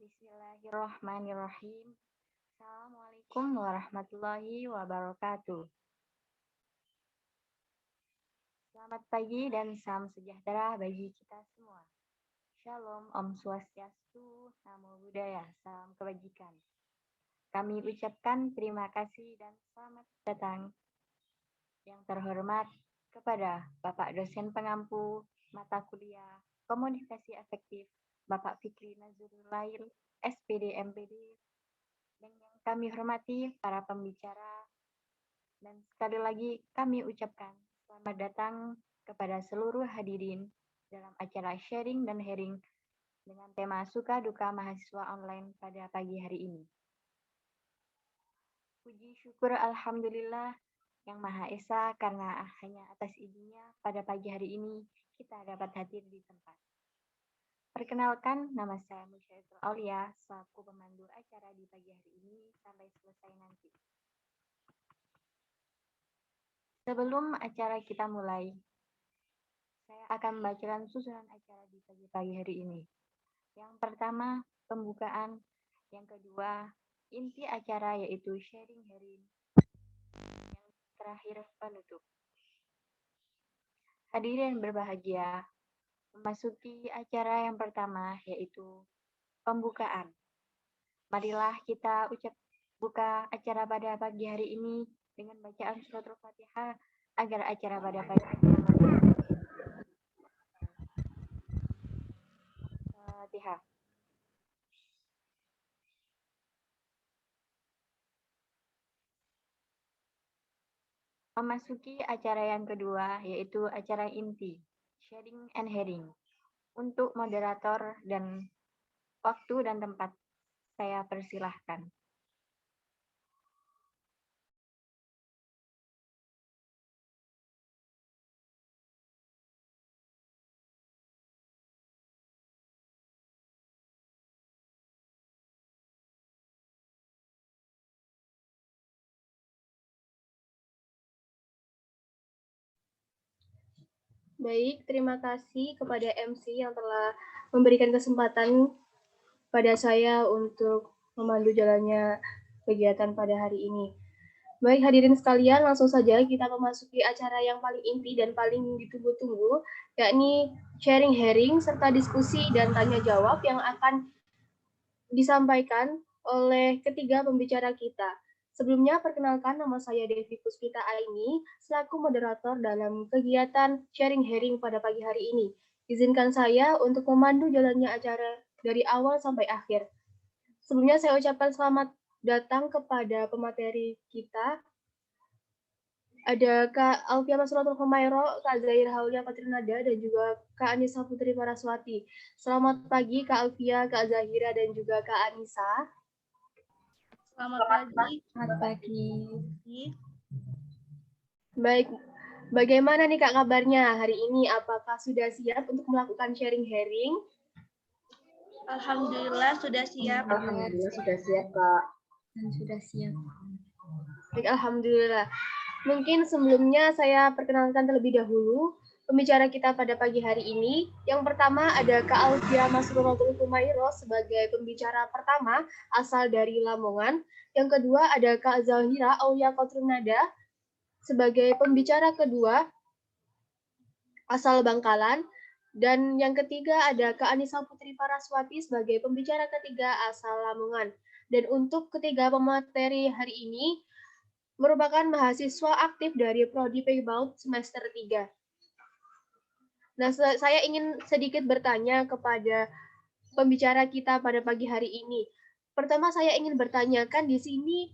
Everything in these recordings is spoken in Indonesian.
Bismillahirrahmanirrahim. Assalamualaikum warahmatullahi wabarakatuh. Selamat pagi dan salam sejahtera bagi kita semua. Shalom, Om Swastiastu, Namo Buddhaya, salam kebajikan. Kami ucapkan terima kasih dan selamat datang yang terhormat kepada Bapak dosen pengampu mata kuliah Komunikasi Efektif, Bapak Fikri Nazrulail, SPD MPD, dan yang kami hormati para pembicara, dan sekali lagi kami ucapkan selamat datang kepada seluruh hadirin dalam acara sharing dan hearing dengan tema suka duka mahasiswa online pada pagi hari ini. Puji syukur Alhamdulillah yang Maha Esa karena hanya atas izinnya pada pagi hari ini kita dapat hadir di tempat. Perkenalkan, nama saya Musyaitul Aulia, selaku pemandu acara di pagi hari ini sampai selesai nanti. Sebelum acara kita mulai, saya akan membacakan susunan acara di pagi-pagi hari ini. Yang pertama, pembukaan. Yang kedua, inti acara yaitu sharing hearing. Yang terakhir, penutup. Hadirin berbahagia, memasuki acara yang pertama yaitu pembukaan. Marilah kita buka acara pada pagi hari ini dengan bacaan suratul Fatihah agar acara pada pagi hari ini Fatihah. Memasuki acara yang kedua yaitu acara inti, sharing and hearing. Untuk moderator dan waktu dan tempat saya persilahkan. Baik, terima kasih kepada MC yang telah memberikan kesempatan pada saya untuk memandu jalannya kegiatan pada hari ini. Baik, hadirin sekalian, langsung saja kita memasuki acara yang paling inti dan paling ditunggu-tunggu, yakni sharing hearing serta diskusi dan tanya jawab yang akan disampaikan oleh ketiga pembicara kita. Sebelumnya, perkenalkan nama saya Devi Puspita Aini, selaku moderator dalam kegiatan sharing hearing pada pagi hari ini. Izinkan saya untuk memandu jalannya acara dari awal sampai akhir. Sebelumnya saya ucapkan selamat datang kepada pemateri kita. Ada Kak Alfia Masratul Humairo, Kak Zahir Haulia Patrinada, dan juga Kak Anissa Putri Paraswati. Selamat pagi Kak Alfia, Kak Zahira, dan juga Kak Anissa. Selamat pagi. Selamat pagi. Baik, bagaimana nih Kak kabarnya hari ini? Apakah sudah siap untuk melakukan sharing hearing? Alhamdulillah sudah siap. Alhamdulillah sudah siap, Kak. Dan sudah siap. Baik, Alhamdulillah. Mungkin sebelumnya saya perkenalkan terlebih dahulu pembicara kita pada pagi hari ini. Yang pertama ada Kak Alfia Masrotul Kumairo sebagai pembicara pertama asal dari Lamongan. Yang kedua ada Kak Zahira Aulia Kotrunada sebagai pembicara kedua asal Bangkalan. Dan yang ketiga ada Kak Anissa Putri Paraswati sebagai pembicara ketiga asal Lamongan. Dan untuk ketiga pemateri hari ini merupakan mahasiswa aktif dari Prodi Paybaud semester 3. Nah, saya ingin sedikit bertanya kepada pembicara kita pada pagi hari ini. Pertama, saya ingin bertanyakan di sini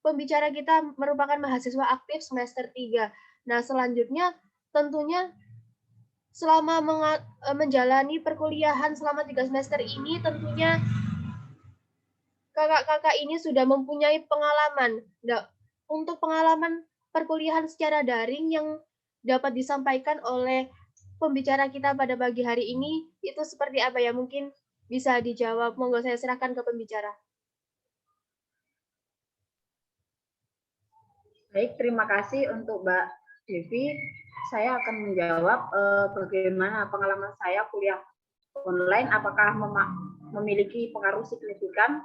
pembicara kita merupakan mahasiswa aktif semester 3. Nah, selanjutnya tentunya selama menjalani perkuliahan selama 3 semester ini tentunya kakak-kakak ini sudah mempunyai pengalaman. Nah, untuk pengalaman perkuliahan secara daring yang dapat disampaikan oleh pembicara kita pada pagi hari ini, itu seperti apa ya? Mungkin bisa dijawab. Monggo saya serahkan ke pembicara. Baik, terima kasih untuk Mbak Devi. Saya akan menjawab bagaimana pengalaman saya kuliah online, apakah memiliki pengaruh signifikan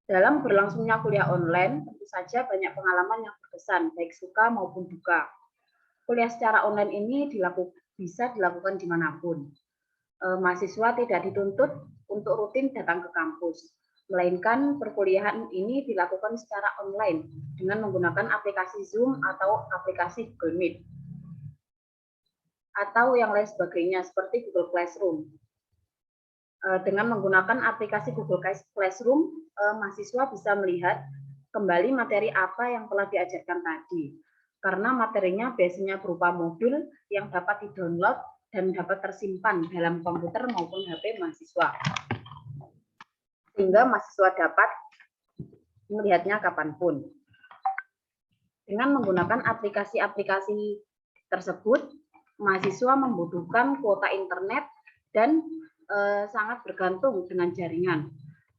dalam berlangsungnya kuliah online. Tentu saja banyak pengalaman yang berkesan, baik suka maupun duka. Kuliah secara online ini bisa dilakukan dimanapun. Mahasiswa tidak dituntut untuk rutin datang ke kampus, melainkan perkuliahan ini dilakukan secara online dengan menggunakan aplikasi Zoom atau aplikasi Google Meet atau yang lain sebagainya seperti Google Classroom. Dengan menggunakan aplikasi Google Classroom, mahasiswa bisa melihat kembali materi apa yang telah diajarkan tadi, karena materinya biasanya berupa modul yang dapat di-download dan dapat tersimpan dalam komputer maupun HP mahasiswa, sehingga mahasiswa dapat melihatnya kapanpun. Dengan menggunakan aplikasi-aplikasi tersebut, mahasiswa membutuhkan kuota internet dan sangat bergantung dengan jaringan.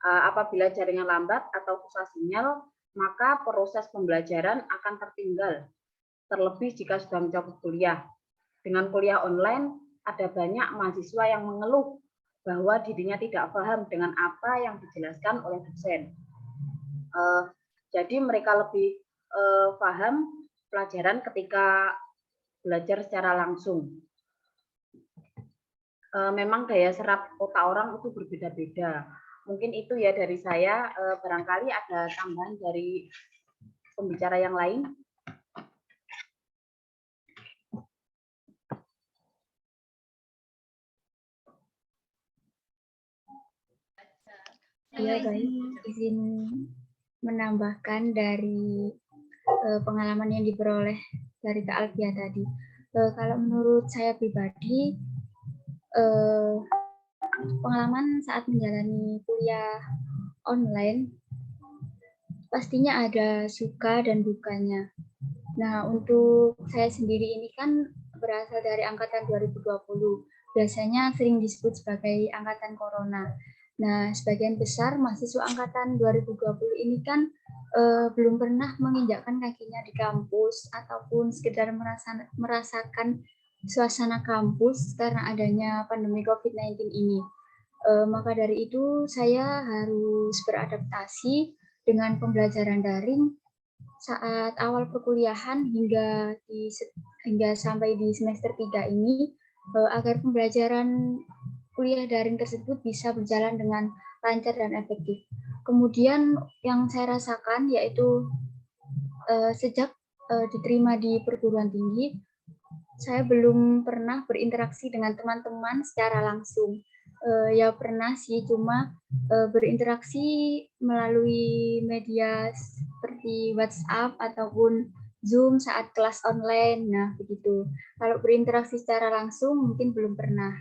Apabila jaringan lambat atau susah sinyal, maka proses pembelajaran akan tertinggal, terlebih jika sudah mencakup kuliah. Dengan kuliah online, ada banyak mahasiswa yang mengeluh bahwa dirinya tidak paham dengan apa yang dijelaskan oleh dosen. Jadi mereka lebih paham pelajaran ketika belajar secara langsung. Memang daya serap otak orang itu berbeda-beda. Mungkin itu ya dari saya, barangkali ada tambahan dari pembicara yang lain. Ya, baik. Izin menambahkan dari pengalaman yang diperoleh dari Kak Alfia tadi. Kalau menurut saya pribadi, pengalaman saat menjalani kuliah online pastinya ada suka dan dukanya. Nah, untuk saya sendiri ini kan berasal dari angkatan 2020. Biasanya sering disebut sebagai angkatan corona. Nah, sebagian besar mahasiswa angkatan 2020 ini kan belum pernah menginjakkan kakinya di kampus ataupun sekedar merasakan suasana kampus karena adanya pandemi COVID-19 ini. Maka dari itu saya harus beradaptasi dengan pembelajaran daring saat awal perkuliahan hingga sampai di semester 3 ini agar pembelajaran kuliah daring tersebut bisa berjalan dengan lancar dan efektif. Kemudian yang saya rasakan yaitu sejak diterima di perguruan tinggi, saya belum pernah berinteraksi dengan teman-teman secara langsung. Ya pernah sih, cuma berinteraksi melalui media seperti WhatsApp ataupun Zoom saat kelas online. Nah, begitu. Kalau berinteraksi secara langsung mungkin belum pernah.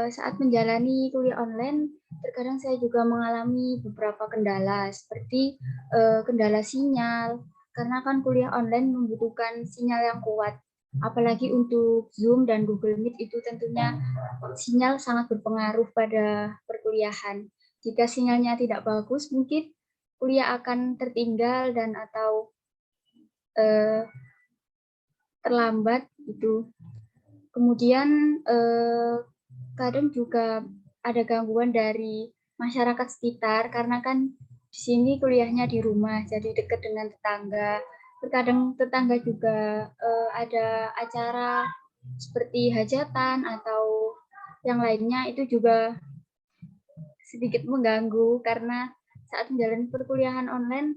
Saat menjalani kuliah online, terkadang saya juga mengalami beberapa kendala seperti kendala sinyal, karena kan kuliah online membutuhkan sinyal yang kuat. Apalagi untuk Zoom dan Google Meet itu tentunya sinyal sangat berpengaruh pada perkuliahan. Jika sinyalnya tidak bagus, mungkin kuliah akan tertinggal dan atau terlambat itu. Kemudian kadang juga ada gangguan dari masyarakat sekitar karena kan di sini kuliahnya di rumah, jadi dekat dengan tetangga. Terkadang tetangga juga ada acara seperti hajatan atau yang lainnya, itu juga sedikit mengganggu karena saat menjalani perkuliahan online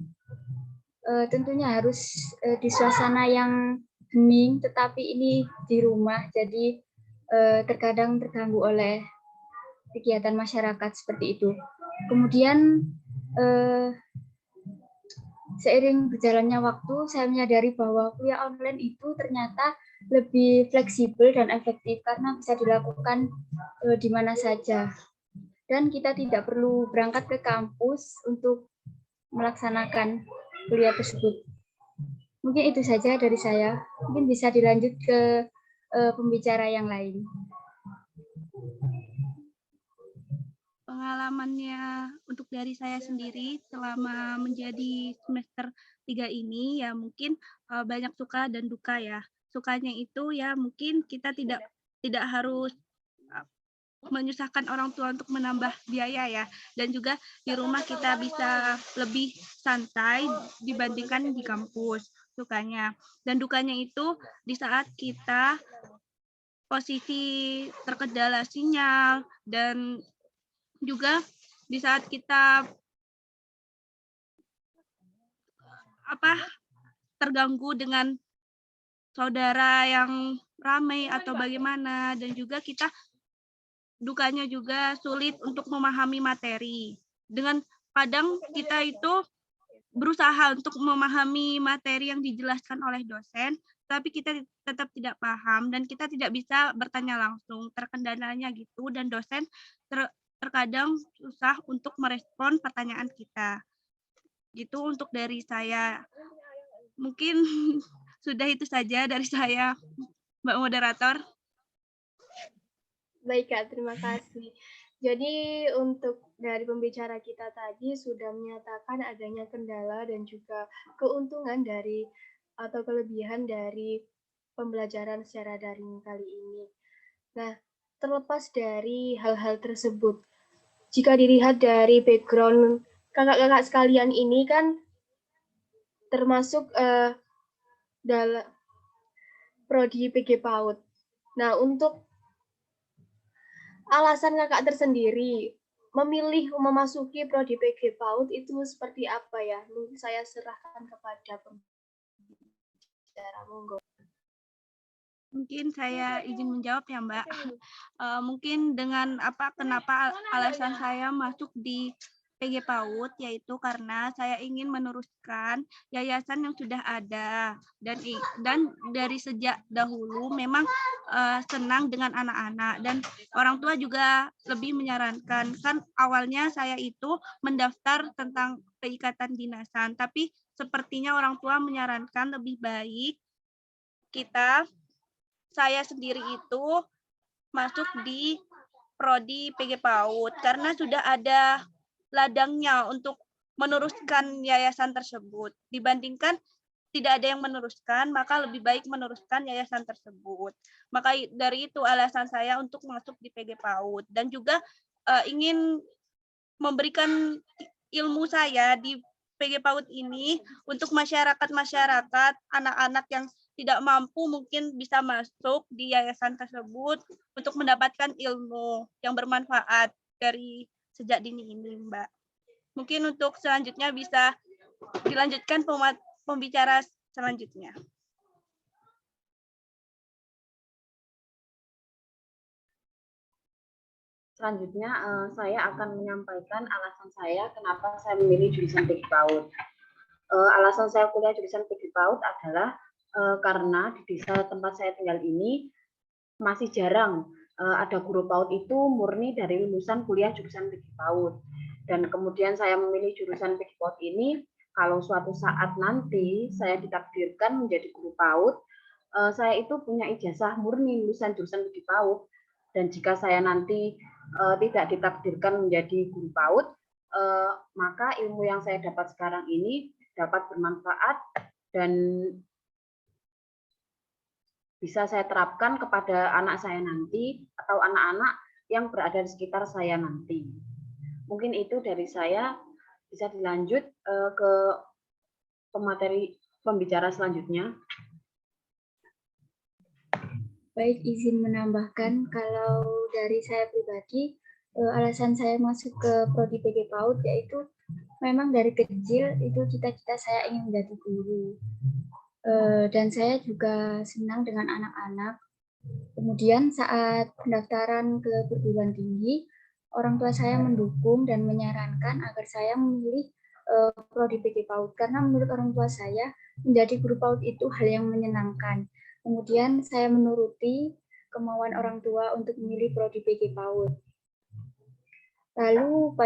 tentunya harus di suasana yang hening, tetapi ini di rumah, jadi terkadang terganggu oleh kegiatan masyarakat seperti itu. Kemudian seiring berjalannya waktu, saya menyadari bahwa kuliah online itu ternyata lebih fleksibel dan efektif karena bisa dilakukan di mana saja. Dan kita tidak perlu berangkat ke kampus untuk melaksanakan kuliah tersebut. Mungkin itu saja dari saya. Mungkin bisa dilanjut ke pembicara yang lain. Pengalamannya untuk dari saya sendiri selama menjadi semester 3 ini ya mungkin banyak suka dan duka ya. Sukanya itu ya mungkin kita tidak harus menyusahkan orang tua untuk menambah biaya ya, dan juga di rumah kita bisa lebih santai dibandingkan di kampus, sukanya. Dan dukanya itu di saat kita posisi terkendala sinyal, dan juga di saat kita terganggu dengan saudara yang ramai atau bagaimana, dan juga kita dukanya juga sulit untuk memahami materi. Dengan kadang kita itu berusaha untuk memahami materi yang dijelaskan oleh dosen, tapi kita tetap tidak paham dan kita tidak bisa bertanya langsung, terkendalanya gitu, dan dosen terkadang susah untuk merespon pertanyaan kita. Gitu untuk dari saya. Mungkin sudah itu saja dari saya, Mbak Moderator. Baik, Kak, terima kasih. Jadi untuk dari pembicara kita tadi sudah menyatakan adanya kendala dan juga keuntungan dari atau kelebihan dari pembelajaran secara daring kali ini. Nah, terlepas dari hal-hal tersebut, jika dilihat dari background kakak-kakak sekalian ini kan termasuk dalam prodi PG PAUD. Nah, untuk alasan kakak tersendiri memilih memasuki prodi PG PAUD itu seperti apa ya? Mungkin saya serahkan kepada pembicara, monggo. Mungkin saya izin menjawab ya, Mbak. Mungkin dengan kenapa alasan saya masuk di PG PAUD, yaitu karena saya ingin meneruskan yayasan yang sudah ada, dan dari sejak dahulu memang senang dengan anak-anak, dan orang tua juga lebih menyarankan. Kan awalnya saya itu mendaftar tentang keikatan dinasan, tapi sepertinya orang tua menyarankan lebih baik saya sendiri itu masuk di prodi PG PAUD karena sudah ada ladangnya untuk meneruskan yayasan tersebut. Dibandingkan tidak ada yang meneruskan, maka lebih baik meneruskan yayasan tersebut. Maka dari itu alasan saya untuk masuk di PG PAUD, dan juga ingin memberikan ilmu saya di PG PAUD ini untuk masyarakat anak-anak yang tidak mampu mungkin bisa masuk di yayasan tersebut untuk mendapatkan ilmu yang bermanfaat dari sejak dini ini, Mbak. Mungkin untuk selanjutnya bisa dilanjutkan pembicara selanjutnya. Selanjutnya saya akan menyampaikan alasan saya kenapa saya memilih jurusan PG PAUD. Alasan saya kuliah jurusan PG PAUD adalah karena di desa tempat saya tinggal ini masih jarang ada guru PAUD itu murni dari lulusan kuliah jurusan PG PAUD. Dan kemudian saya memilih jurusan PG PAUD ini, kalau suatu saat nanti saya ditakdirkan menjadi guru PAUD, saya itu punya ijazah murni lulusan jurusan PG PAUD. Dan jika saya nanti tidak ditakdirkan menjadi guru PAUD, maka ilmu yang saya dapat sekarang ini dapat bermanfaat dan bisa saya terapkan kepada anak saya nanti atau anak-anak yang berada di sekitar saya nanti. Mungkin itu dari saya, bisa dilanjut ke pemateri pembicara selanjutnya. Baik, izin menambahkan kalau dari saya pribadi, alasan saya masuk ke prodi PG PAUD yaitu memang dari kecil itu cita-cita saya ingin menjadi guru. Dan saya juga senang dengan anak-anak. Kemudian saat pendaftaran ke perguruan tinggi, orang tua saya mendukung dan menyarankan agar saya memilih prodi PG PAUD karena menurut orang tua saya menjadi guru PAUD itu hal yang menyenangkan. Kemudian saya menuruti kemauan orang tua untuk memilih prodi PG PAUD. Lalu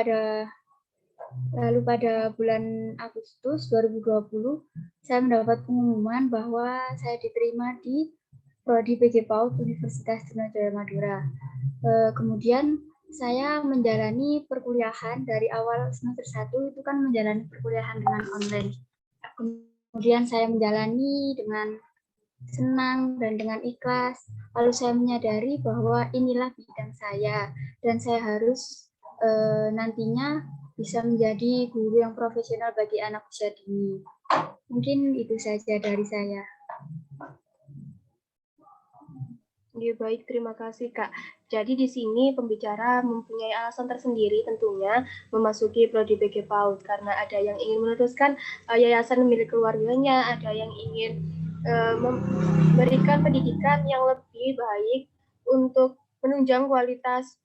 pada bulan Agustus 2020, saya mendapat pengumuman bahwa saya diterima di prodi PG PAUD Universitas Trunojoyo Madura. Kemudian saya menjalani perkuliahan dari awal semester 1 itu kan menjalani perkuliahan dengan online. Kemudian saya menjalani dengan senang dan dengan ikhlas. Lalu saya menyadari bahwa inilah bidang saya dan saya harus nantinya bisa menjadi guru yang profesional bagi anak usia dini. Mungkin itu saja dari saya. Ya, baik, terima kasih Kak. Jadi di sini pembicara mempunyai alasan tersendiri tentunya memasuki prodi PG PAUD karena ada yang ingin meneruskan yayasan milik keluarganya, ada yang ingin memberikan pendidikan yang lebih baik untuk menunjang kualitas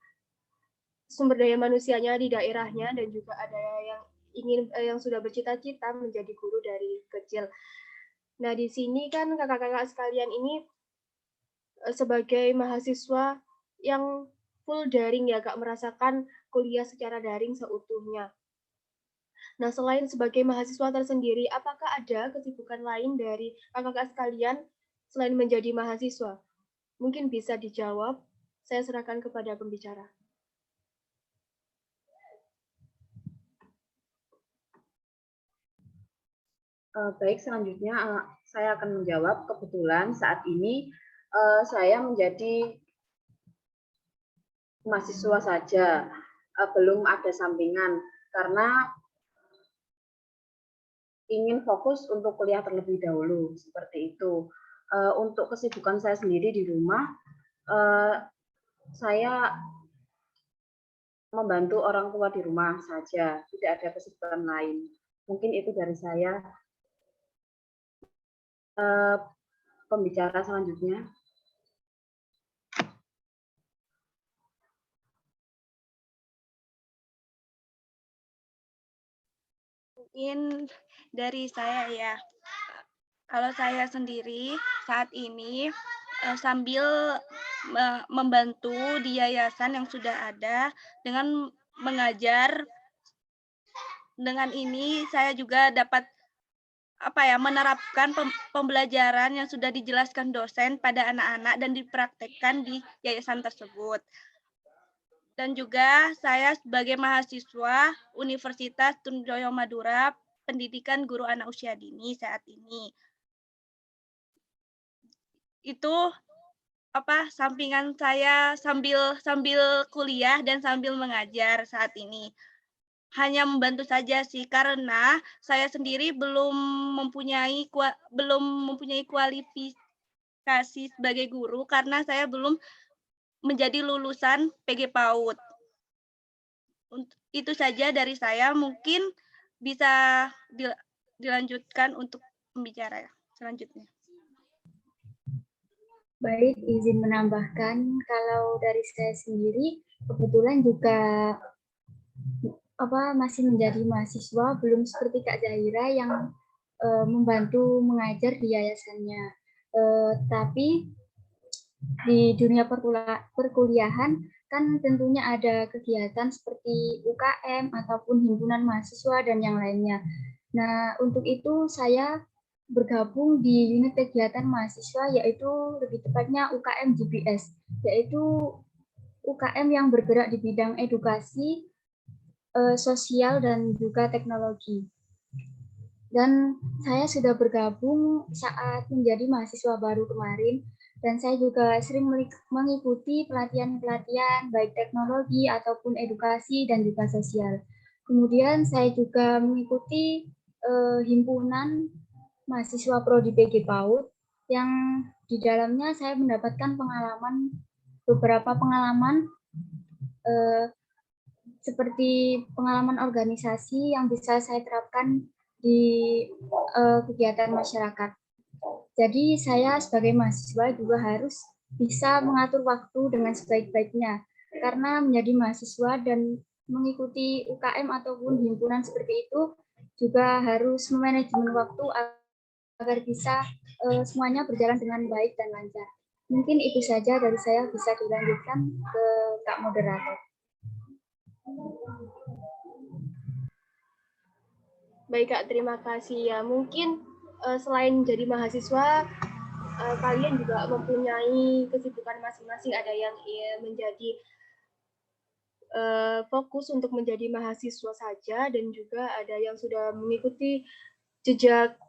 sumber daya manusianya di daerahnya, dan juga ada yang ingin yang sudah bercita-cita menjadi guru dari kecil. Nah, di sini kan kakak-kakak sekalian ini sebagai mahasiswa yang full daring ya Kak, merasakan kuliah secara daring seutuhnya. Nah, selain sebagai mahasiswa tersendiri, apakah ada kesibukan lain dari kakak-kakak sekalian selain menjadi mahasiswa? Mungkin bisa dijawab, saya serahkan kepada pembicara. Baik, selanjutnya saya akan menjawab. Kebetulan saat ini saya menjadi mahasiswa saja, belum ada sampingan karena ingin fokus untuk kuliah terlebih dahulu, seperti itu. Untuk kesibukan saya sendiri di rumah, saya membantu orang tua di rumah saja, tidak ada kesibukan lain. Mungkin itu dari saya. Pembicara selanjutnya. Mungkin dari saya ya, kalau saya sendiri saat ini sambil membantu di yayasan yang sudah ada dengan mengajar, dengan ini saya juga dapat menerapkan pembelajaran yang sudah dijelaskan dosen pada anak-anak dan dipraktekkan di yayasan tersebut. Dan juga saya sebagai mahasiswa Universitas Trunojoyo Madura, pendidikan guru anak usia dini saat ini. Itu sampingan saya sambil kuliah dan sambil mengajar saat ini. Hanya membantu saja sih, karena saya sendiri belum mempunyai kualifikasi sebagai guru karena saya belum menjadi lulusan PG PAUD. Itu saja dari saya, mungkin bisa dilanjutkan untuk pembicara selanjutnya. Baik, izin menambahkan, kalau dari saya sendiri kebetulan juga masih menjadi mahasiswa, belum seperti Kak Zahira yang membantu mengajar di yayasannya. Tapi di dunia perkuliahan kan tentunya ada kegiatan seperti UKM ataupun himpunan mahasiswa dan yang lainnya. Nah, untuk itu saya bergabung di unit kegiatan mahasiswa, yaitu lebih tepatnya UKM GPS, yaitu UKM yang bergerak di bidang edukasi, sosial, dan juga teknologi. Dan saya sudah bergabung saat menjadi mahasiswa baru kemarin, dan saya juga sering mengikuti pelatihan-pelatihan baik teknologi ataupun edukasi dan juga sosial. Kemudian saya juga mengikuti himpunan mahasiswa Prodi PG PAUD yang di dalamnya saya mendapatkan beberapa pengalaman seperti pengalaman organisasi yang bisa saya terapkan di kegiatan masyarakat. Jadi saya sebagai mahasiswa juga harus bisa mengatur waktu dengan sebaik-baiknya, karena menjadi mahasiswa dan mengikuti UKM ataupun himpunan seperti itu juga harus memanajemen waktu agar bisa semuanya berjalan dengan baik dan lancar. Mungkin itu saja dari saya, bisa dilanjutkan ke Kak Moderator. Baik Kak, terima kasih ya. Mungkin selain jadi mahasiswa, kalian juga mempunyai kesibukan masing-masing. Ada yang menjadi fokus untuk menjadi mahasiswa saja, dan juga ada yang sudah mengikuti jejak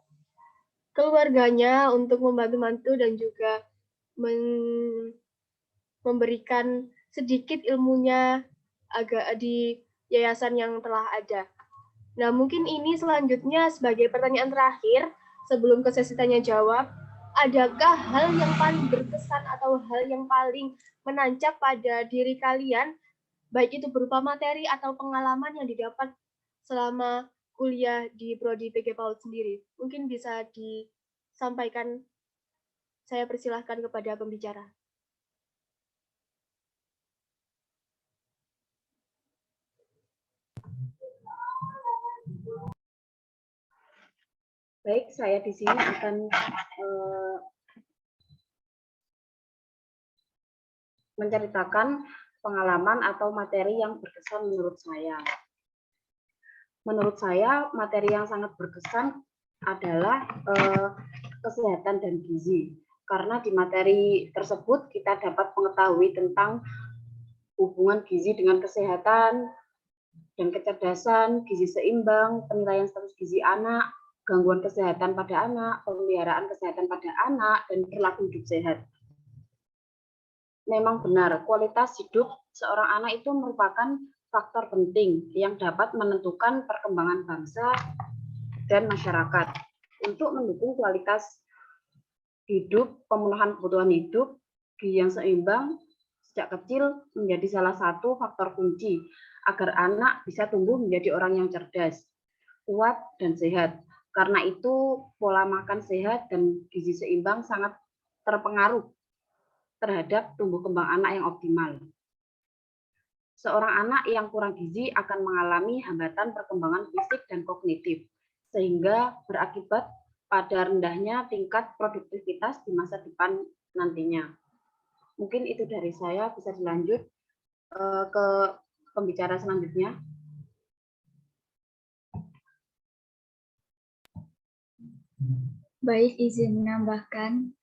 keluarganya untuk membantu-bantu dan juga memberikan sedikit ilmunya agak di yayasan yang telah ada. Nah, mungkin ini selanjutnya sebagai pertanyaan terakhir sebelum ke sesi tanya jawab. Adakah hal yang paling berkesan atau hal yang paling menancap pada diri kalian, baik itu berupa materi atau pengalaman yang didapat selama kuliah di Prodi PG PAUD sendiri? Mungkin bisa disampaikan, saya persilahkan kepada pembicara. Baik, saya di sini akan menceritakan pengalaman atau materi yang berkesan menurut saya. Menurut saya, materi yang sangat berkesan adalah kesehatan dan gizi. Karena di materi tersebut kita dapat mengetahui tentang hubungan gizi dengan kesehatan dan kecerdasan, gizi seimbang, penilaian status gizi anak, gangguan kesehatan pada anak, pemeliharaan kesehatan pada anak, dan perilaku hidup sehat. Memang benar, kualitas hidup seorang anak itu merupakan faktor penting yang dapat menentukan perkembangan bangsa dan masyarakat. Untuk mendukung kualitas hidup, pemenuhan kebutuhan hidup, gizi yang seimbang sejak kecil menjadi salah satu faktor kunci agar anak bisa tumbuh menjadi orang yang cerdas, kuat, dan sehat. Karena itu, pola makan sehat dan gizi seimbang sangat terpengaruh terhadap tumbuh kembang anak yang optimal. Seorang anak yang kurang gizi akan mengalami hambatan perkembangan fisik dan kognitif, sehingga berakibat pada rendahnya tingkat produktivitas di masa depan nantinya. Mungkin itu dari saya, bisa dilanjut ke pembicara selanjutnya. Baik, izin menambahkan.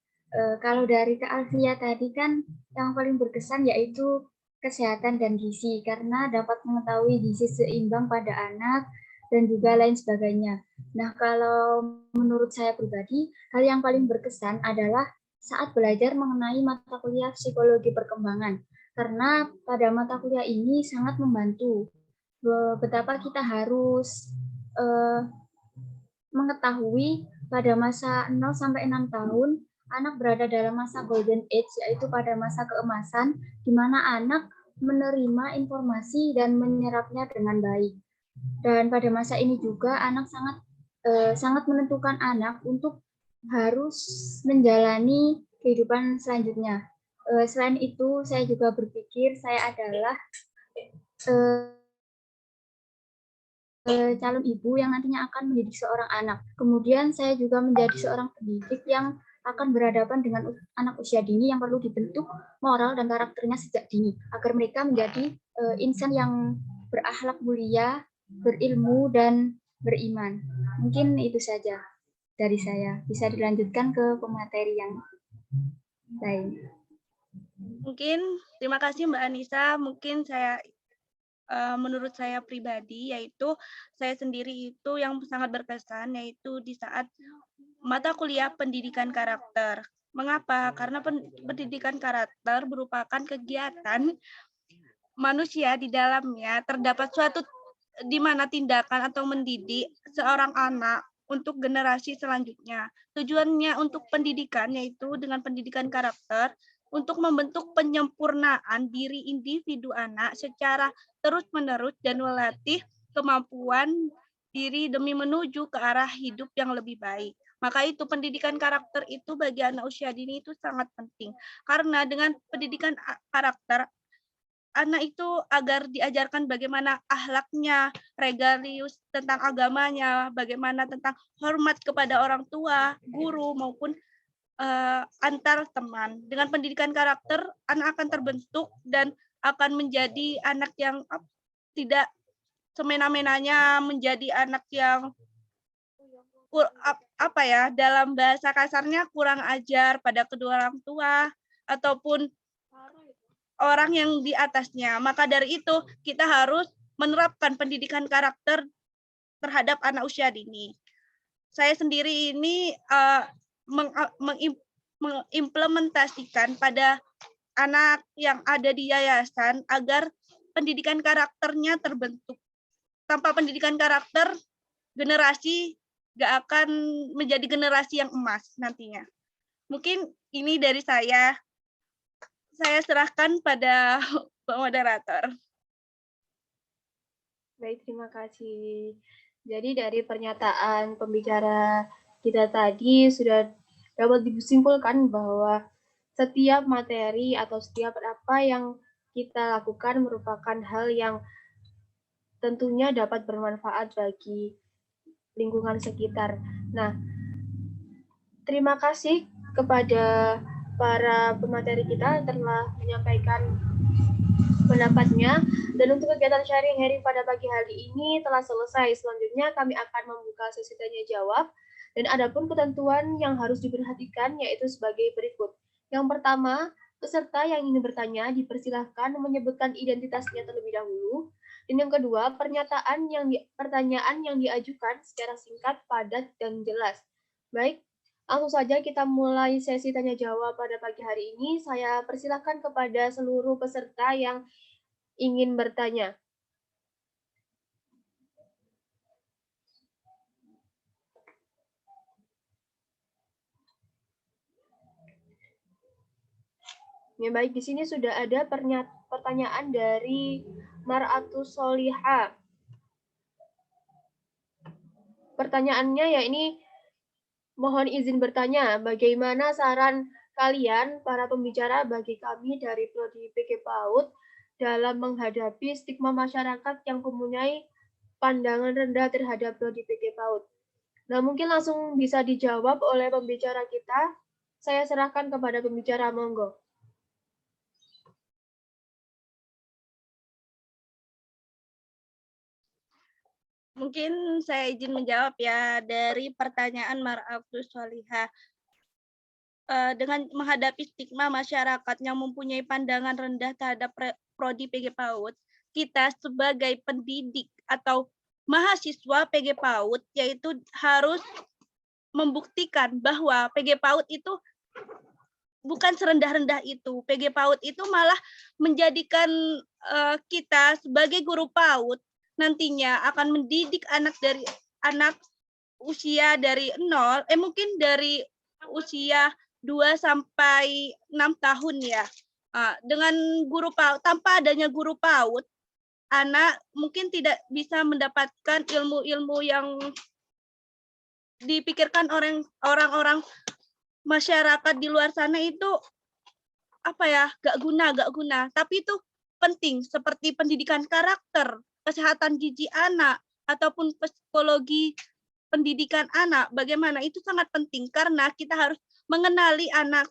Kalau dari Kak Alfia tadi kan yang paling berkesan yaitu kesehatan dan gizi, karena dapat mengetahui gizi seimbang pada anak dan juga lain sebagainya. Nah, kalau menurut saya pribadi, hal yang paling berkesan adalah saat belajar mengenai mata kuliah psikologi perkembangan, karena pada mata kuliah ini sangat membantu betapa kita harus mengetahui pada masa 0 sampai 6 tahun anak berada dalam masa golden age, yaitu pada masa keemasan, di mana anak menerima informasi dan menyerapnya dengan baik. Dan pada masa ini juga anak sangat menentukan anak untuk harus menjalani kehidupan selanjutnya. Selain itu, saya juga berpikir saya adalah calon ibu yang nantinya akan mendidik seorang anak. Kemudian saya juga menjadi seorang pendidik yang akan berhadapan dengan anak usia dini yang perlu dibentuk moral dan karakternya sejak dini, agar mereka menjadi insan yang berakhlak mulia, berilmu, dan beriman. Mungkin itu saja dari saya. Bisa dilanjutkan ke pemateri yang lain. Mungkin, terima kasih Mbak Anissa. Mungkin saya menurut saya pribadi, yaitu saya sendiri itu yang sangat berkesan, yaitu di saat mata kuliah pendidikan karakter. Mengapa? Karena pendidikan karakter merupakan kegiatan manusia di dalamnya terdapat suatu di mana tindakan atau mendidik seorang anak untuk generasi selanjutnya. Tujuannya untuk pendidikan, yaitu dengan pendidikan karakter, untuk membentuk penyempurnaan diri individu anak secara terus-menerus dan melatih kemampuan diri demi menuju ke arah hidup yang lebih baik. Maka itu pendidikan karakter itu bagi anak usia dini itu sangat penting. Karena dengan pendidikan karakter, anak itu agar diajarkan bagaimana akhlaknya, regalius tentang agamanya, bagaimana tentang hormat kepada orang tua, guru, maupun antar teman. Dengan pendidikan karakter, anak akan terbentuk dan akan menjadi anak yang tidak semena-menanya, menjadi anak yang dalam bahasa kasarnya kurang ajar pada kedua orang tua ataupun orang yang di atasnya. Maka dari itu kita harus menerapkan pendidikan karakter terhadap anak usia dini. saya sendiri ini mengimplementasikan pada anak yang ada di yayasan agar pendidikan karakternya terbentuk. Tanpa pendidikan karakter, generasi gak akan menjadi generasi yang emas nantinya. Mungkin ini dari saya. Saya serahkan pada Pak Moderator. Baik, terima kasih. Jadi dari pernyataan pembicara kita tadi sudah dapat disimpulkan bahwa setiap materi atau setiap apa yang kita lakukan merupakan hal yang tentunya dapat bermanfaat bagi lingkungan sekitar. Nah, terima kasih kepada para pemateri kita telah menyampaikan pendapatnya. Dan untuk kegiatan sharing pada pagi hari ini telah selesai. Selanjutnya kami akan membuka sesi tanya jawab. Dan adapun ketentuan yang harus diperhatikan yaitu sebagai berikut. Yang pertama, peserta yang ingin bertanya dipersilahkan menyebutkan identitasnya terlebih dahulu. Dan yang kedua, pertanyaan yang diajukan secara singkat, padat, dan jelas. Baik, langsung saja kita mulai sesi tanya jawab pada pagi hari ini. Saya persilahkan kepada seluruh peserta yang ingin bertanya. Ya, baik, di sini sudah ada pertanyaan dari Mar'atus Soliha. Pertanyaannya ya ini, mohon izin bertanya, bagaimana saran kalian para pembicara bagi kami dari Prodi PG PAUD dalam menghadapi stigma masyarakat yang mempunyai pandangan rendah terhadap Prodi PG PAUD? Nah, mungkin langsung bisa dijawab oleh pembicara kita. Saya serahkan kepada pembicara, monggo. Mungkin saya izin menjawab ya dari pertanyaan Mar'atus Soliha. Dengan menghadapi stigma masyarakat yang mempunyai pandangan rendah terhadap Prodi PG PAUD, kita sebagai pendidik atau mahasiswa PG PAUD yaitu harus membuktikan bahwa PG PAUD itu bukan serendah-rendah itu. PG PAUD itu malah menjadikan kita sebagai guru PAUD nantinya akan mendidik anak usia dari 0, mungkin dari usia 2 sampai 6 tahun ya. Dengan guru PAUD, tanpa adanya guru PAUD, anak mungkin tidak bisa mendapatkan ilmu-ilmu yang dipikirkan orang-orang masyarakat di luar sana itu gak guna, tapi itu penting seperti pendidikan karakter, kesehatan gizi anak, ataupun psikologi pendidikan anak. Bagaimana itu sangat penting karena kita harus mengenali anak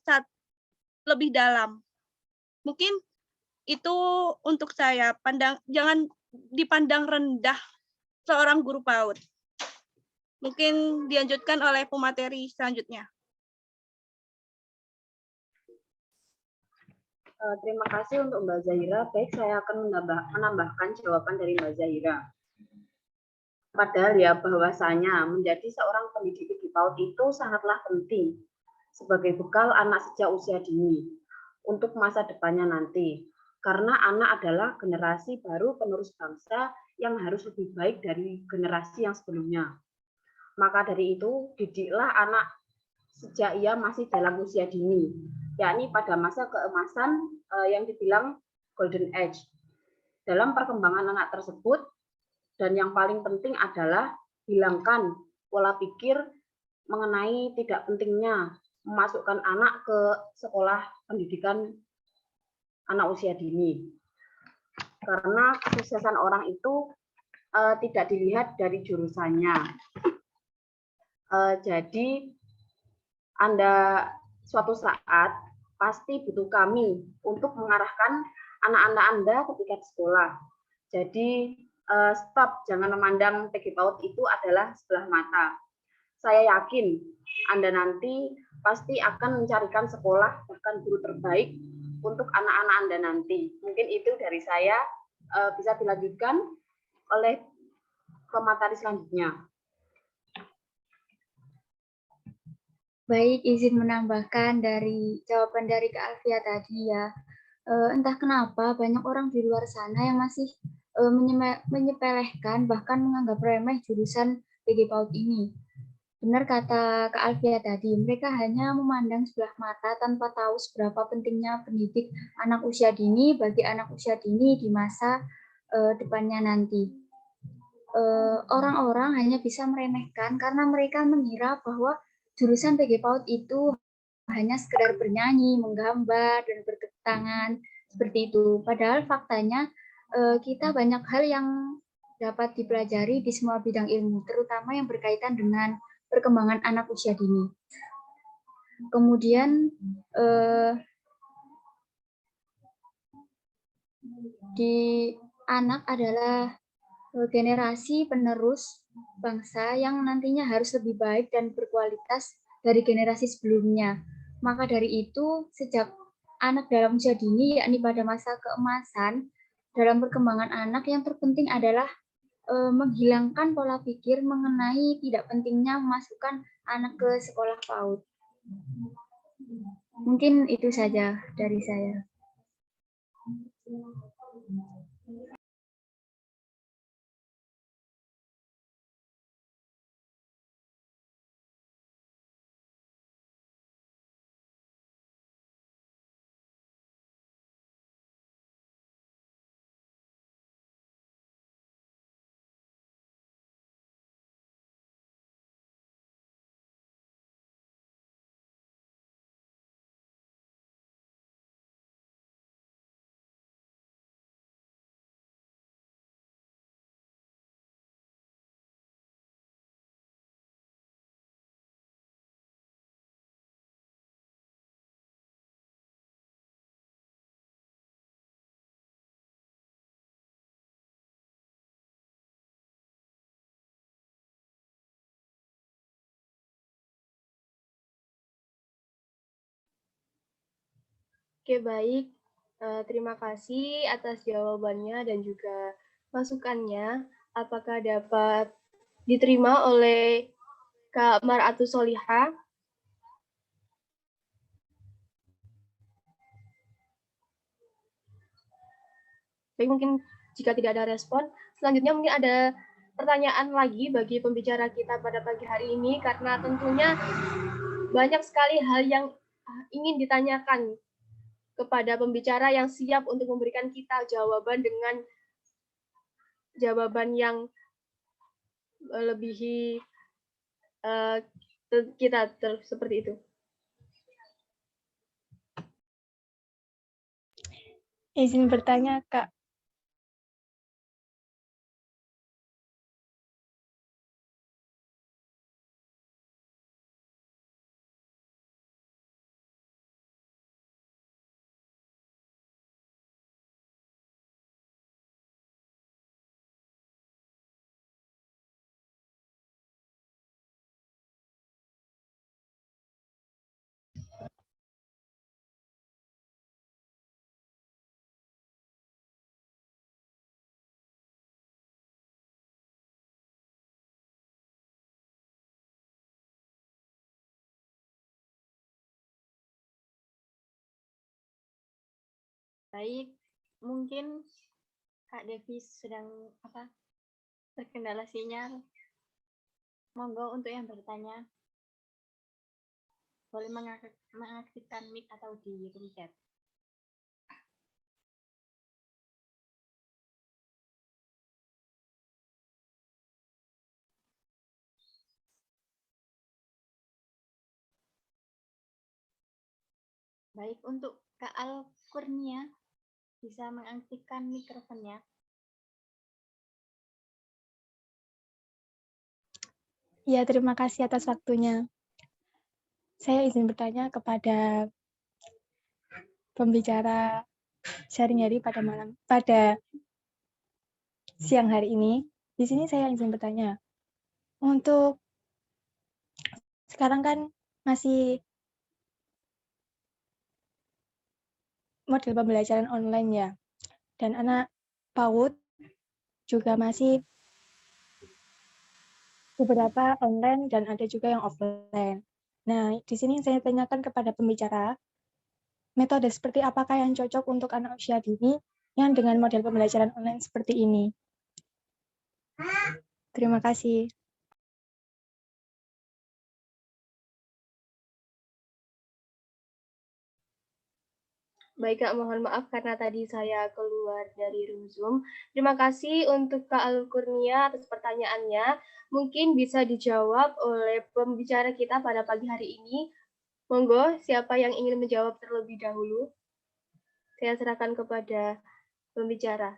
lebih dalam. Mungkin itu untuk saya, jangan dipandang rendah seorang guru PAUD. Mungkin dilanjutkan oleh pemateri selanjutnya. Terima kasih untuk Mbak Zahira. Baik, saya akan menambahkan jawaban dari Mbak Zahira. Padahal ya bahwasanya menjadi seorang pendidik di PAUD itu sangatlah penting sebagai bekal anak sejak usia dini untuk masa depannya nanti. Karena anak adalah generasi baru penerus bangsa yang harus lebih baik dari generasi yang sebelumnya. Maka dari itu, didiklah anak sejak ia masih dalam usia dini, yakni pada masa keemasan yang dibilang golden age. Dalam perkembangan anak tersebut, dan yang paling penting adalah hilangkan pola pikir mengenai tidak pentingnya memasukkan anak ke sekolah pendidikan anak usia dini. Karena kesuksesan orang itu tidak dilihat dari jurusannya. Jadi Anda suatu saat pasti butuh kami untuk mengarahkan anak-anak Anda ketika di sekolah. Jadi stop, jangan memandang PG PAUD itu adalah sebelah mata. Saya yakin Anda nanti pasti akan mencarikan sekolah bahkan guru terbaik untuk anak-anak Anda nanti. Mungkin itu dari saya, bisa dilanjutkan oleh pemateri selanjutnya. Baik, izin menambahkan dari jawaban dari Kak Alfia tadi ya. Entah kenapa banyak orang di luar sana yang masih menyepelekan bahkan menganggap remeh jurusan PG PAUD ini. Benar kata Kak Alfia tadi, mereka hanya memandang sebelah mata tanpa tahu seberapa pentingnya pendidik anak usia dini bagi anak usia dini di masa depannya nanti. Orang-orang hanya bisa meremehkan karena mereka mengira bahwa jurusan PG PAUD itu hanya sekedar bernyanyi, menggambar, dan bertepuk tangan, seperti itu. Padahal faktanya kita banyak hal yang dapat dipelajari di semua bidang ilmu, terutama yang berkaitan dengan perkembangan anak usia dini. Kemudian di anak adalah generasi penerus bangsa yang nantinya harus lebih baik dan berkualitas dari generasi sebelumnya. Maka dari itu, sejak anak dalam usia dini, yakni pada masa keemasan, dalam perkembangan anak yang terpenting adalah menghilangkan pola pikir mengenai tidak pentingnya memasukkan anak ke sekolah PAUD. Mungkin itu saja dari saya. Oke, baik. Terima kasih atas jawabannya dan juga masukannya. Apakah dapat diterima oleh Kak Mar'atus Solihah? Baik, mungkin jika tidak ada respon, selanjutnya mungkin ada pertanyaan lagi bagi pembicara kita pada pagi hari ini, karena tentunya banyak sekali hal yang ingin ditanyakan kepada pembicara yang siap untuk memberikan kita jawaban dengan jawaban yang melebihi kita seperti itu. Izin bertanya, Kak. Baik, mungkin Kak Devi sedang terkendala sinyal. Monggo untuk yang bertanya, boleh mengaktifkan mic atau di room chat. Baik, untuk Kak Al Kurnia, bisa mengaktifkan mikrofonnya. Ya, terima kasih atas waktunya. Saya izin bertanya kepada pembicara sharing hari pada siang hari ini. Di sini saya izin bertanya, untuk sekarang kan masih model pembelajaran online ya, dan anak PAUD juga masih beberapa online dan ada juga yang offline. Nah, di sini saya tanyakan kepada pembicara, metode seperti apakah yang cocok untuk anak usia dini yang dengan model pembelajaran online seperti ini? Terima kasih. Baik Kak, mohon maaf karena tadi saya keluar dari room Zoom. Terima kasih untuk Kak Al-Kurnia atas pertanyaannya. Mungkin bisa dijawab oleh pembicara kita pada pagi hari ini. Monggo, siapa yang ingin menjawab terlebih dahulu? Saya serahkan kepada pembicara.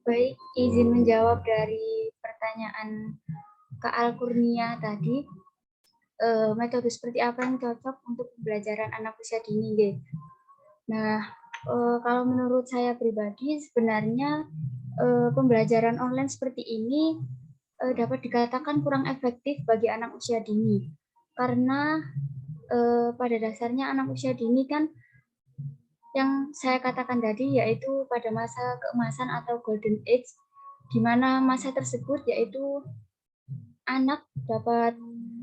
Baik, izin menjawab dari pertanyaan Kak Al-Kurnia tadi, metode seperti apa yang cocok untuk pembelajaran anak usia dini, Nggih? Nah, kalau menurut saya pribadi sebenarnya pembelajaran online seperti ini dapat dikatakan kurang efektif bagi anak usia dini, karena pada dasarnya anak usia dini kan yang saya katakan tadi yaitu pada masa keemasan atau golden age, di mana masa tersebut yaitu anak dapat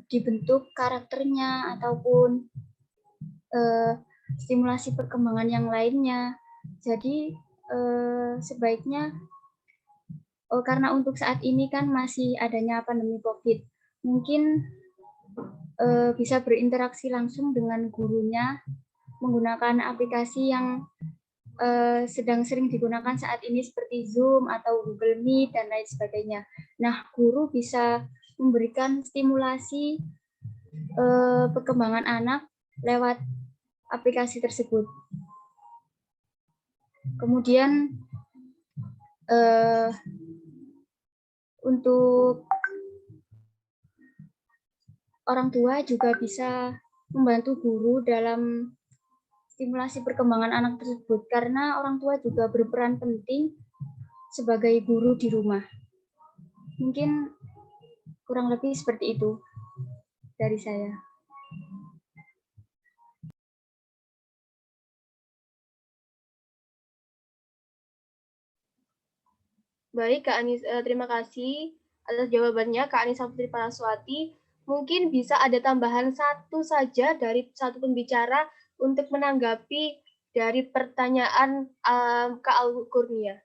dibentuk karakternya ataupun stimulasi perkembangan yang lainnya. Jadi sebaiknya karena untuk saat ini kan masih adanya pandemi COVID, mungkin bisa berinteraksi langsung dengan gurunya menggunakan aplikasi yang sedang sering digunakan saat ini seperti Zoom atau Google Meet dan lain sebagainya. Nah, guru bisa memberikan stimulasi perkembangan anak lewat aplikasi tersebut. Kemudian untuk orang tua juga bisa membantu guru dalam stimulasi perkembangan anak tersebut, karena orang tua juga berperan penting sebagai guru di rumah. Mungkin kurang lebih seperti itu dari saya. Baik, Kak Anis, terima kasih atas jawabannya, Kak Anissa Putri Paraswati. Mungkin bisa ada tambahan satu saja dari satu pembicara untuk menanggapi dari pertanyaan Kak Al-Kurnia.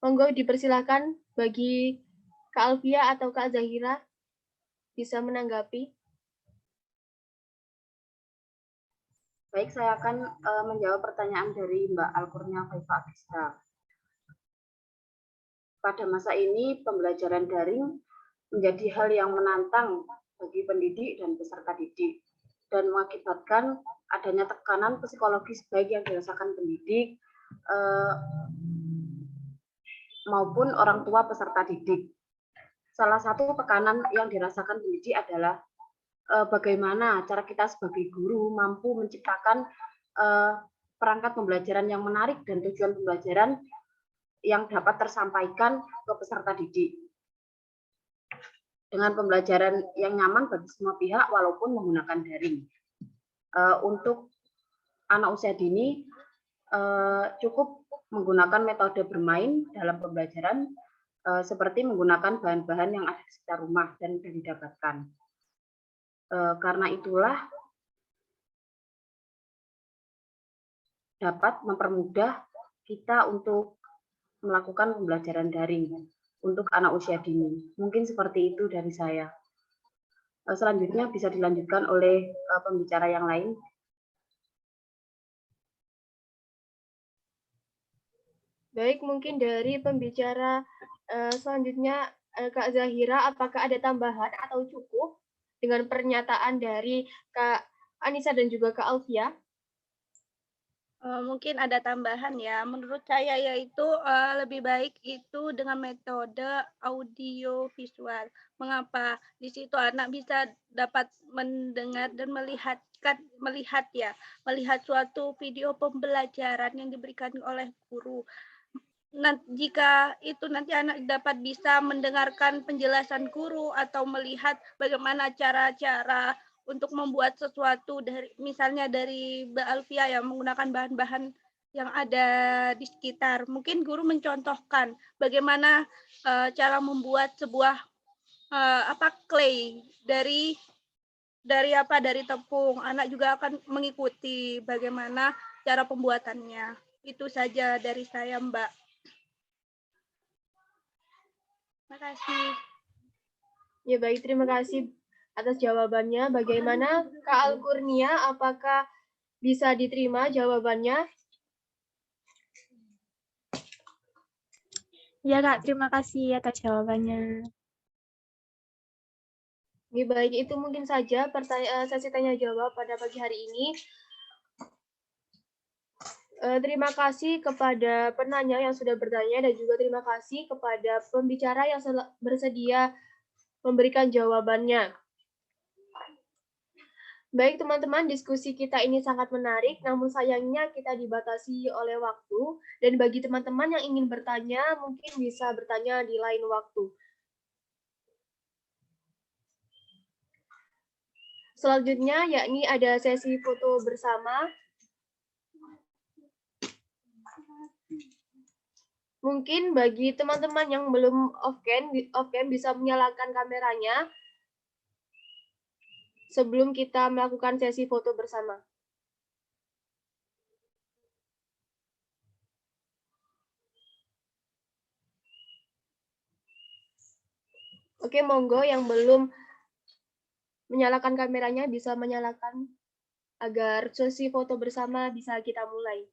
Monggo dipersilakan bagi Kak Alfia atau Kak Zahira bisa menanggapi. Baik, saya akan menjawab pertanyaan dari Mbak Al-Kurnia Faifa Agista. Pada masa ini, pembelajaran daring menjadi hal yang menantang bagi pendidik dan peserta didik, dan mengakibatkan adanya tekanan psikologis baik yang dirasakan pendidik maupun orang tua peserta didik. Salah satu tekanan yang dirasakan pendidik adalah bagaimana cara kita sebagai guru mampu menciptakan perangkat pembelajaran yang menarik dan tujuan pembelajaran yang dapat tersampaikan ke peserta didik dengan pembelajaran yang nyaman bagi semua pihak walaupun menggunakan daring. Untuk anak usia dini cukup menggunakan metode bermain dalam pembelajaran seperti menggunakan bahan-bahan yang ada di sekitar rumah dan sudah didapatkan. Karena itulah dapat mempermudah kita untuk melakukan pembelajaran daring untuk anak usia dini. Mungkin seperti itu dari saya. Selanjutnya bisa dilanjutkan oleh pembicara yang lain. Baik, mungkin dari pembicara selanjutnya Kak Zahira, apakah ada tambahan atau cukup dengan pernyataan dari Kak Anissa dan juga Kak Alfia? Mungkin ada tambahan ya. Menurut saya yaitu lebih baik itu dengan metode audio visual. Mengapa? Di situ anak bisa dapat mendengar dan melihat ya, melihat suatu video pembelajaran yang diberikan oleh guru. Nah, jika itu nanti anak dapat bisa mendengarkan penjelasan guru atau melihat bagaimana cara-cara untuk membuat sesuatu dari misalnya dari Mbak Alfia yang menggunakan bahan-bahan yang ada di sekitar. Mungkin guru mencontohkan bagaimana cara membuat sebuah clay dari tepung. Anak juga akan mengikuti bagaimana cara pembuatannya. Itu saja dari saya, Mbak. Terima kasih. Ya baik, terima kasih atas jawabannya. Bagaimana Kak Alkurnia, apakah bisa diterima jawabannya? Ya Kak, terima kasih atas jawabannya. Ya baik, itu mungkin saja sesi tanya jawab pada pagi hari ini. Terima kasih kepada penanya yang sudah bertanya dan juga terima kasih kepada pembicara yang bersedia memberikan jawabannya. Baik teman-teman, diskusi kita ini sangat menarik, namun sayangnya kita dibatasi oleh waktu, dan bagi teman-teman yang ingin bertanya, mungkin bisa bertanya di lain waktu. Selanjutnya, yakni ada sesi foto bersama. Mungkin bagi teman-teman yang belum off-cam bisa menyalakan kameranya sebelum kita melakukan sesi foto bersama. Oke, monggo yang belum menyalakan kameranya bisa menyalakan agar sesi foto bersama bisa kita mulai.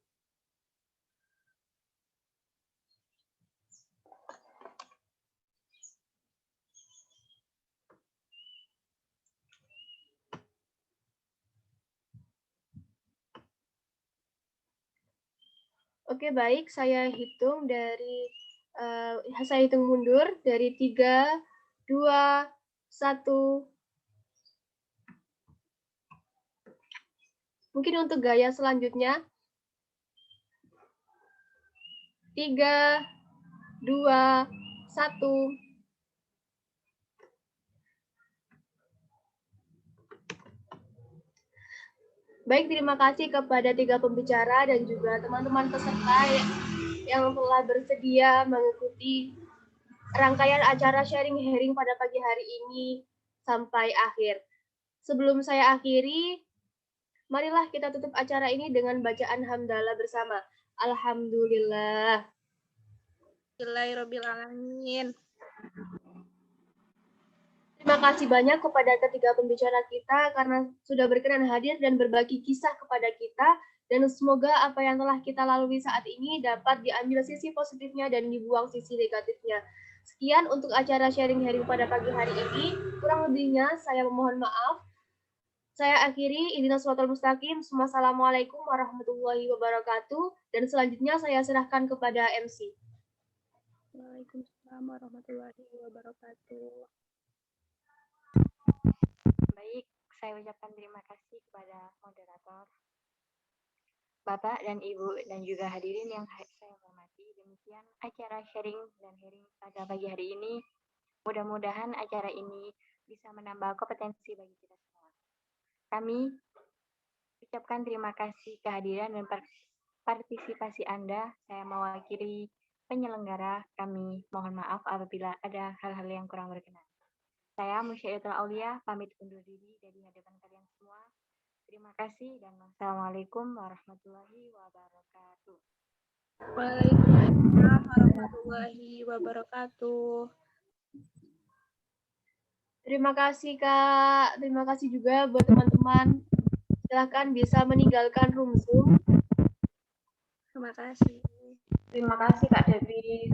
Oke, baik. Saya hitung mundur dari 3, 2, 1. Mungkin untuk gaya selanjutnya. 3, 2, 1. Baik, terima kasih kepada 3 pembicara dan juga teman-teman peserta yang telah bersedia mengikuti rangkaian acara sharing pada pagi hari ini sampai akhir. Sebelum saya akhiri, marilah kita tutup acara ini dengan bacaan hamdalah bersama. Alhamdulillah. Bismillahirrahmanirrahim. Terima kasih banyak kepada ketiga pembicara kita karena sudah berkenan hadir dan berbagi kisah kepada kita. Dan semoga apa yang telah kita lalui saat ini dapat diambil sisi positifnya dan dibuang sisi negatifnya. Sekian untuk acara sharing pada pagi hari ini. Kurang lebihnya saya memohon maaf. Saya akhiri, ihdinas shiratal mustaqim. Wassalamualaikum warahmatullahi wabarakatuh. Dan selanjutnya saya serahkan kepada MC. Waalaikumsalam warahmatullahi wabarakatuh. Baik, saya ucapkan terima kasih kepada moderator, Bapak dan Ibu, dan juga hadirin yang saya hormati. Demikian acara sharing dan hearing pada pagi hari ini. Mudah-mudahan acara ini bisa menambah kompetensi bagi kita semua. Kami ucapkan terima kasih kehadiran dan partisipasi Anda. Saya mewakili penyelenggara. Kami mohon maaf apabila ada hal-hal yang kurang berkenan. Saya Musyaidatul Aulia pamit undur diri dari hadapan kalian semua. Terima kasih dan wassalamualaikum warahmatullahi wabarakatuh. Waalaikumsalam warahmatullahi wabarakatuh. Terima kasih Kak. Terima kasih juga buat teman-teman. Silakan bisa meninggalkan room Zoom. Terima kasih. Terima kasih Kak Devi.